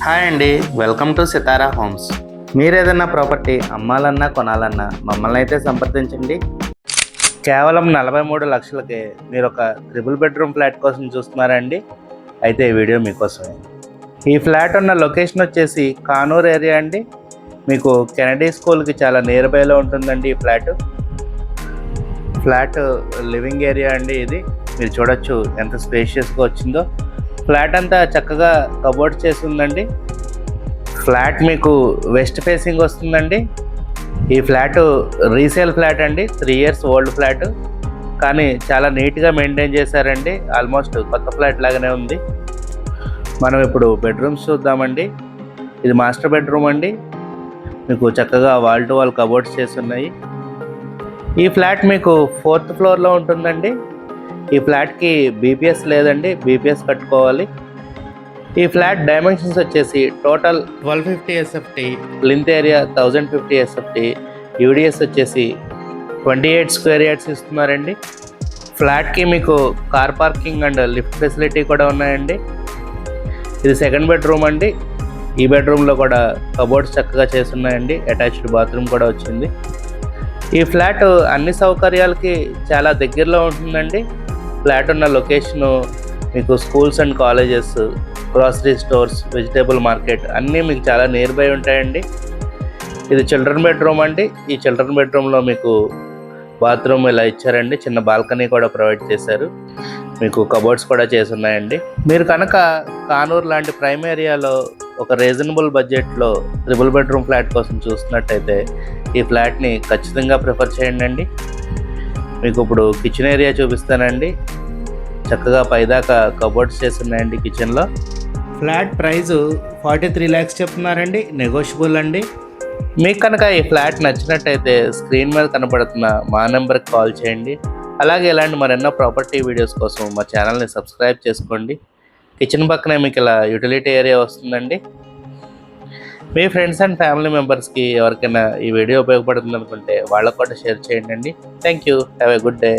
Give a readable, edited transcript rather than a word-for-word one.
Hi అండి, welcome to Sitara homes. మీరు ఏదైనా ప్రాపర్టీ అమ్మాలన్నా కొనాలన్నా మమ్మల్ని అయితే సంప్రదించండి. కేవలం 43 లక్షలకే మీరు ఒక ట్రిపుల్ బెడ్రూమ్ ఫ్లాట్ కోసం చూస్తున్నారండి. అయితే ఈ వీడియో మీకోసమే. ఈ ఫ్లాట్ ఉన్న లొకేషన్ వచ్చేసి కానూరు ఏరియా అండి. మీకు కెనడీ స్కూల్కి చాలా నియర్ బైలో ఉంటుందండి ఈ ఫ్లాట్ లివింగ్ ఏరియా అండి. ఇది మీరు చూడొచ్చు ఎంత స్పేషియస్గా వచ్చిందో. ఫ్లాట్ అంతా చక్కగా కబోర్డ్ చేసి ఉందండి. ఫ్లాట్ మీకు వెస్ట్ ఫేసింగ్ వస్తుందండి. ఈ ఫ్లాట్ రీసేల్ ఫ్లాట్ అండి, 3 years ఓల్డ్ ఫ్లాట్, కానీ చాలా నీట్గా మెయింటైన్ చేశారండి. ఆల్మోస్ట్ కొత్త ఫ్లాట్ లాగానే ఉంది. మనం ఇప్పుడు బెడ్రూమ్స్ చూద్దామండి. ఇది మాస్టర్ బెడ్రూమ్ అండి. మీకు చక్కగా వాల్ టు వాల్ కబోర్డ్స్ చేసి ఉన్నాయి. ఈ ఫ్లాట్ మీకు 4th floorలో ఉంటుందండి. ఈ ఫ్లాట్కి బీపీఎస్ లేదండి, బీపీఎస్ కట్టుకోవాలి. ఈ ఫ్లాట్ డైమెన్షన్స్ వచ్చేసి total 1250 SFT, లింత్ area 1050 SFT, UDS వచ్చేసి 28 square yards ఇస్తున్నారండి. ఫ్లాట్కి మీకు car parking and lift facility కూడా ఉన్నాయండి. ఇది సెకండ్ బెడ్రూమ్ అండి. ఈ బెడ్రూమ్లో కూడా కబోర్డ్స్ చక్కగా చేస్తున్నాయండి. అటాచ్డ్ బాత్రూమ్ కూడా వచ్చింది. ఈ ఫ్లాట్ అన్ని సౌకర్యాలకి చాలా దగ్గరలో ఉంటుందండి. ఫ్లాట్ ఉన్న లొకేషను మీకు schools and colleges, grocery stores, vegetable market అన్నీ మీకు చాలా నియర్ బై ఉంటాయండి. ఇది చిల్డ్రన్ బెడ్రూమ్ అండి. ఈ చిల్డ్రన్ బెడ్రూమ్లో మీకు బాత్రూమ్ ఇలా ఇచ్చారండి. చిన్న బాల్కనీ కూడా ప్రొవైడ్ చేశారు. మీకు కబోర్డ్స్ కూడా చేసి ఉన్నాయండి. మీరు కనుక కానూరు లాంటి ప్రైమ్ ఏరియాలో ఒక రీజనబుల్ బడ్జెట్లో ట్రిపుల్ బెడ్రూమ్ ఫ్లాట్ కోసం చూస్తున్నట్టయితే ఈ ఫ్లాట్ని ఖచ్చితంగా ప్రిఫర్ చేయండి. మీకు ఇప్పుడు కిచెన్ ఏరియా చూపిస్తానండి. చక్కగా పైదాకా కబోర్డ్స్ చేసి ఉన్నాయండి కిచెన్లో. ఫ్లాట్ ప్రైజు 43 lakhs చెప్తున్నారండి, నెగోషియబుల్ అండి. మీకు కనుక ఈ ఫ్లాట్ నచ్చినట్టయితే స్క్రీన్ మీద కనపడుతున్న మా నెంబర్కి కాల్ చేయండి. అలాగే ఇలాంటి మరెన్నో ప్రాపర్టీ వీడియోస్ కోసం మా ఛానల్ని సబ్స్క్రైబ్ చేసుకోండి. కిచెన్ పక్కనే మీకు ఇలా యూటిలిటీ ఏరియా వస్తుందండి. మీ ఫ్రెండ్స్ అండ్ ఫ్యామిలీ మెంబర్స్కి ఎవరికైనా ఈ వీడియో ఉపయోగపడుతుంది అనుకుంటే వాళ్ళకు కూడా షేర్ చేయండి. Thank you. Have a good day.